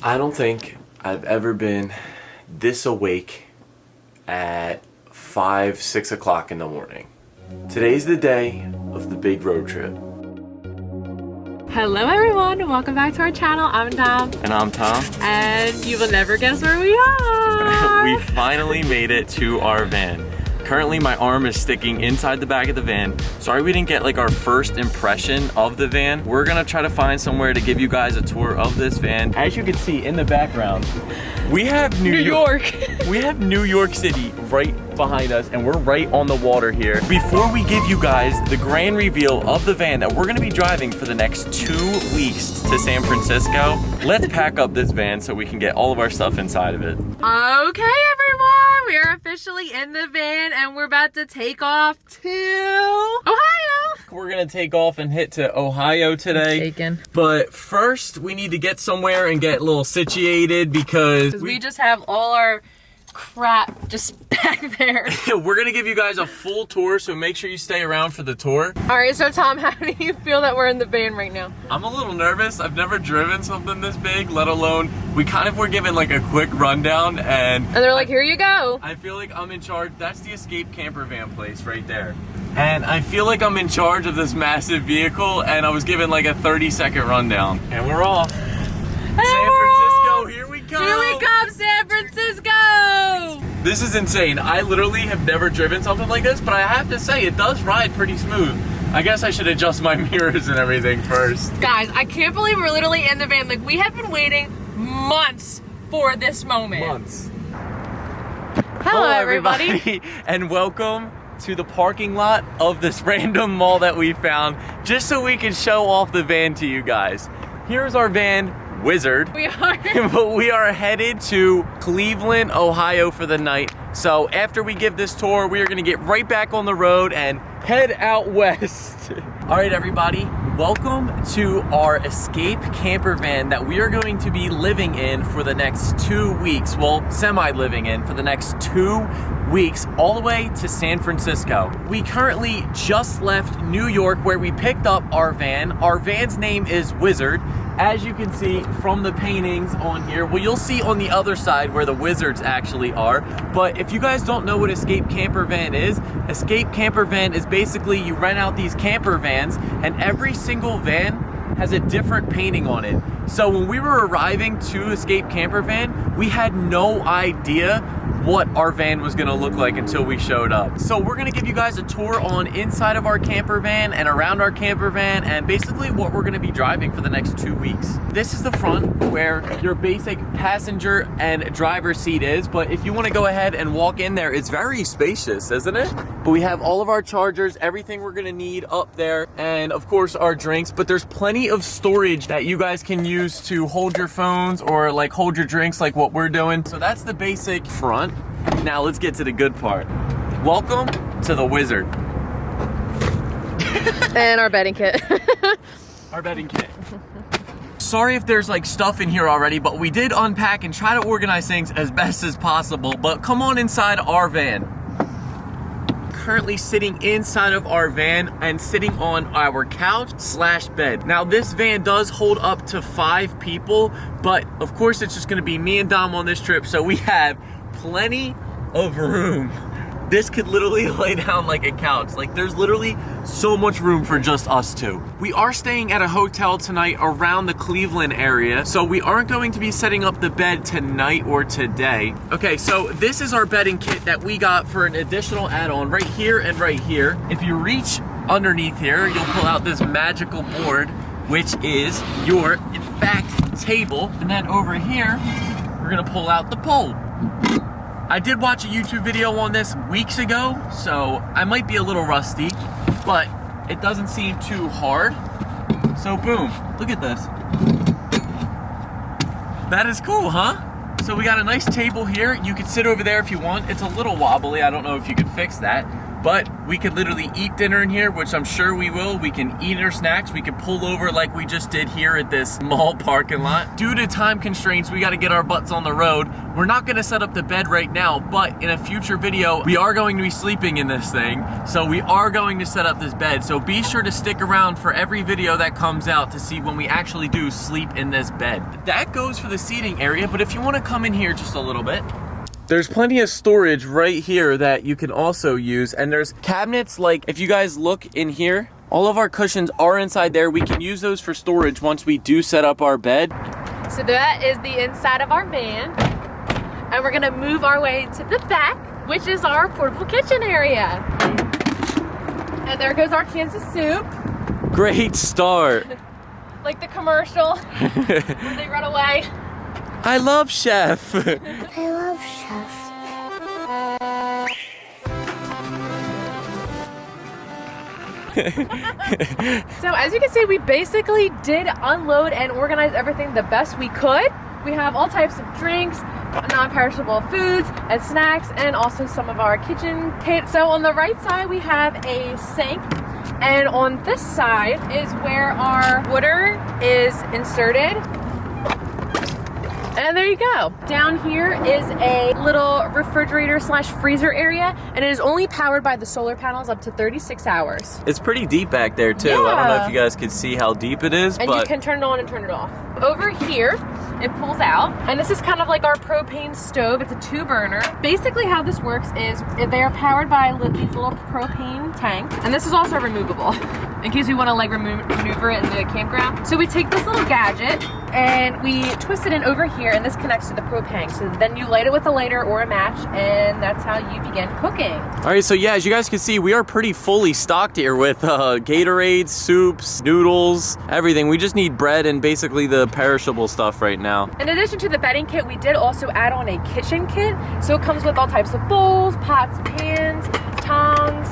I don't think I've ever been this awake at 5, 6 o'clock in the morning. Today's the day of the big road trip. Hello everyone, welcome back to our channel. I'm Dom. And I'm Tom. And you will never guess where we are. We finally made it to our van. Currently my arm is sticking inside the back of the van. Sorry we didn't get like our first impression of the van. We're gonna try to find somewhere to give you guys a tour of this van. As you can see in the background, we have New York. We have New York City right behind us and we're right on the water here. Before we give you guys the grand reveal of the van that we're gonna be driving for the next 2 weeks to San Francisco, let's pack up this van so we can get all of our stuff inside of it. Okay everyone, we are officially in the van and we're about to take off to Ohio. We're gonna take off and hit to Ohio today. But first we need to get somewhere and get a little situated because we just have all our crap just back there. We're gonna give you guys a full tour, so make sure you stay around for the tour. All right, so Tom, how do you feel that we're in the van right now? I'm a little nervous. I've never driven something this big, let alone, we kind of were given like a quick rundown and they're like, here you go. I feel like I'm in charge. That's the Escape Camper Van place right there. And I feel like I'm in charge of this massive vehicle and I was given like a 30-second rundown. And we're off. San Francisco, here we come. Here we come, San Francisco. This is insane. I literally have never driven something like this, but I have to say, it does ride pretty smooth. I guess I should adjust my mirrors and everything first. Guys, I can't believe we're literally in the van. Like, we have been waiting months for this moment. Months. Hello everybody. And welcome to the parking lot of this random mall that we found, just so we can show off the van to you guys. Here's our van, Wizard. We are. But we are headed to Cleveland, Ohio for the night. So after we give this tour, we are gonna get right back on the road and head out west. All right, everybody, welcome to our Escape Camper Van that we are going to be living in for the next 2 weeks. Well, semi-living in for the next 2 weeks, all the way to San Francisco. We currently just left New York where we picked up our van. Our van's name is Wizard. As you can see from the paintings on here, well, you'll see on the other side where the Wizards actually are. But if you guys don't know what Escape Camper Van is, Escape Camper Van is basically you rent out these camper vans and every single van has a different painting on it. So when we were arriving to Escape Camper Van, we had no idea what our van was gonna look like until we showed up. So we're gonna give you guys a tour on inside of our camper van and around our camper van and basically what we're gonna be driving for the next 2 weeks. This is the front where your basic passenger and driver seat is, but if you wanna go ahead and walk in there, it's very spacious, isn't it? But we have all of our chargers, everything we're gonna need up there, and of course our drinks, but there's plenty of storage that you guys can use to hold your phones or like hold your drinks like what we're doing. So that's the basic front. Now let's get to the good part. Welcome to the Wizard. And our bedding kit. Our bedding kit. Sorry if there's like stuff in here already, but we did unpack and try to organize things as best as possible. But come on inside our van. Currently sitting inside of our van and sitting on our couch/bed. Now this van does hold up to 5 people, but of course it's just gonna be me and Dom on this trip, so we have plenty of room. This could literally lay down like a couch. Like there's literally so much room for just us two. We are staying at a hotel tonight around the Cleveland area, so we aren't going to be setting up the bed tonight or today. Okay, so this is our bedding kit that we got for an additional add-on right here and right here. If you reach underneath here, you'll pull out this magical board, which is your back table. And then over here, we're gonna pull out the pole. I did watch a YouTube video on this weeks ago, so I might be a little rusty, but it doesn't seem too hard. So boom, look at this. That is cool, huh? So we got a nice table here. You could sit over there if you want. It's a little wobbly. I don't know if you could fix that. But we could literally eat dinner in here, which I'm sure we will. We can eat our snacks. We can pull over like we just did here at this mall parking lot. Due to time constraints, we got to get our butts on the road. We're not going to set up the bed right now, but in a future video, we are going to be sleeping in this thing. So we are going to set up this bed. So be sure to stick around for every video that comes out to see when we actually do sleep in this bed. That goes for the seating area, but if you want to come in here just a little bit, there's plenty of storage right here that you can also use, and there's cabinets. Like if you guys look in here, all of our cushions are inside there. We can use those for storage once we do set up our bed. So that is the inside of our van, and we're gonna move our way to the back, which is our portable kitchen area. And there goes our cans of soup. Great start. Like the commercial where they run away. I love Chef. I love Chef. So as you can see, we basically did unload and organize everything the best we could. We have all types of drinks, non-perishable foods and snacks, and also some of our kitchen kit. So on the right side, we have a sink. And on this side is where our water is inserted. And there you go. Down here is a little refrigerator slash freezer area, and it is only powered by the solar panels up to 36 hours. It's pretty deep back there too. Yeah. I don't know if you guys can see how deep it is, And but you can turn it on and turn it off. Over here, it pulls out, and this is kind of like our propane stove. It's a 2-burner. Basically how this works is they are powered by these little propane tanks, and this is also removable in case we want to like maneuver it in the campground. So we take this little gadget and we twist it in over here, and this connects to the propane. So then you light it with a lighter or a match, and that's how you begin cooking. all right, so yeah, as you guys can see, we are pretty fully stocked here with Gatorades, soups, noodles, everything. We just need bread and basically the perishable stuff right now. In addition to the bedding kit, we did also add on a kitchen kit. So it comes with all types of bowls, pots, pans, tongs,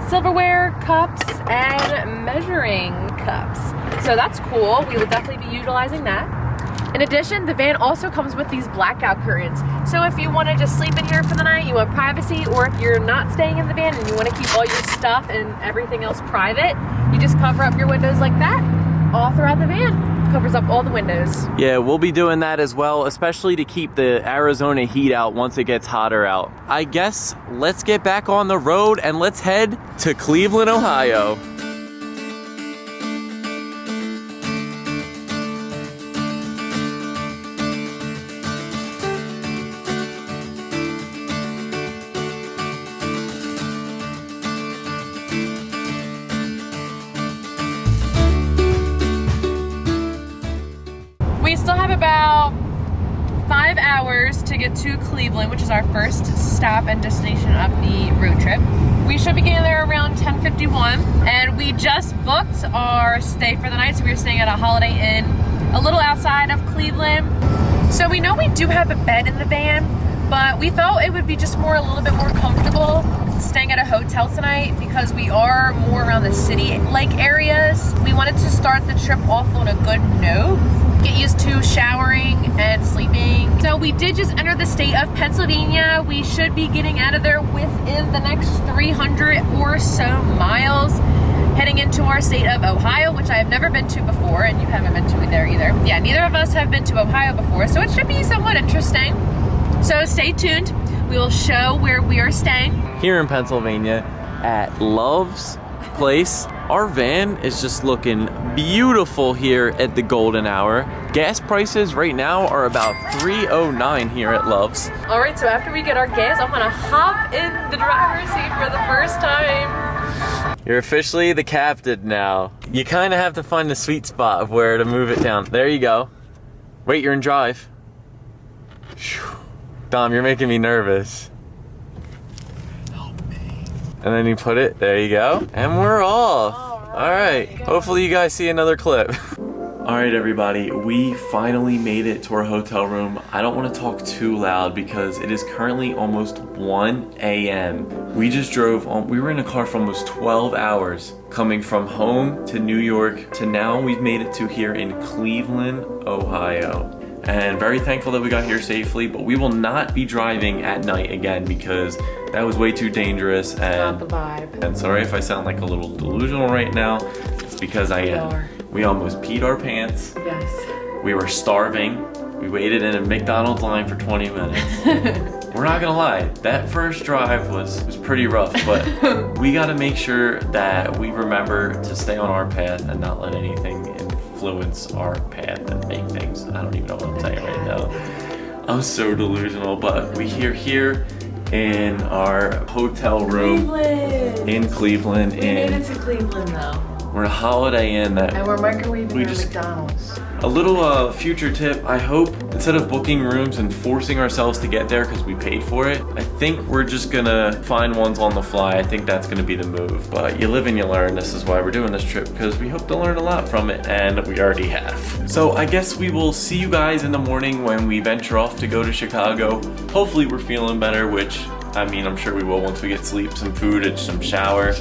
silverware, cups, and measuring cups. So that's cool. We will definitely be utilizing that. In addition, the van also comes with these blackout curtains. So if you want to just sleep in here for the night, you want privacy, or if you're not staying in the van and you want to keep all your stuff and everything else private, you just cover up your windows like that all throughout the van. Covers up all the windows. Yeah, we'll be doing that as well, especially to keep the Arizona heat out once it gets hotter out. I guess let's get back on the road and let's head to Cleveland, Ohio. We still have about 5 hours to get to Cleveland, which is our first stop and destination of the road trip. We should be getting there around 10:51, and we just booked our stay for the night, so we are staying at a Holiday Inn a little outside of Cleveland. So we know we do have a bed in the van, but we thought it would be just a little bit more comfortable staying at a hotel tonight because we are more around the city-like areas. We wanted to start the trip off on a good note, get used to showering and sleeping. So we did just enter the state of Pennsylvania. We should be getting out of there within the next 300 or so miles, heading into our state of Ohio, which I have never been to before, and you haven't been to there either. Yeah, neither of us have been to Ohio before, so it should be somewhat interesting. So stay tuned. We will show where we are staying. Here in Pennsylvania at Love's Place. Our van is just looking beautiful here at the golden hour. Gas prices right now are about $3.09 here at Love's. All right, so after we get our gas, I'm gonna hop in the driver's seat for the first time. You're officially the captain now. You kind of have to find the sweet spot of where to move it down. There you go. Wait, you're in drive. Phew. Dom, you're making me nervous. And then you put it, there you go. And we're off. All right. Hopefully you guys see another clip. All right, everybody, we finally made it to our hotel room. I don't want to talk too loud because it is currently almost 1 a.m. We just drove on, we were in a car for almost 12 hours coming from home to New York to now we've made it to here in Cleveland, Ohio. and very thankful that we got here safely, but we will not be driving at night again because that was way too dangerous. Not the vibe. And sorry if I sound like a little delusional right now. It's because I am. We almost peed our pants. Yes. We were starving. We waited in a McDonald's line for 20 minutes. We're not gonna lie, that first drive was pretty rough, but we gotta make sure that we remember to stay on our path and not let anything influence our path and make things. I don't even know what I'm saying right now. I'm so delusional, but we are here in our hotel room in Cleveland. We made it to Cleveland though. We're a Holiday Inn that And we're microwaving we our just- McDonald's. A little future tip, I hope instead of booking rooms and forcing ourselves to get there because we paid for it, I think we're just gonna find ones on the fly. I think that's gonna be the move. But you live and you learn. This is why we're doing this trip, because we hope to learn a lot from it, and we already have. So I guess we will see you guys in the morning when we venture off to go to Chicago. Hopefully we're feeling better, which I mean, I'm sure we will once we get sleep, some food, and some shower.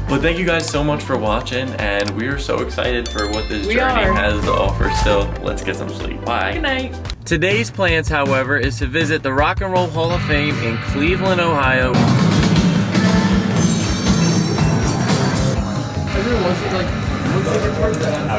But thank you guys so much for watching, and we are so excited for what this journey has to offer still. Let's get some sleep. Bye. Good night. Today's plans, however, is to visit the Rock and Roll Hall of Fame in Cleveland, Ohio. Everyone wants to like, once they get towards the end,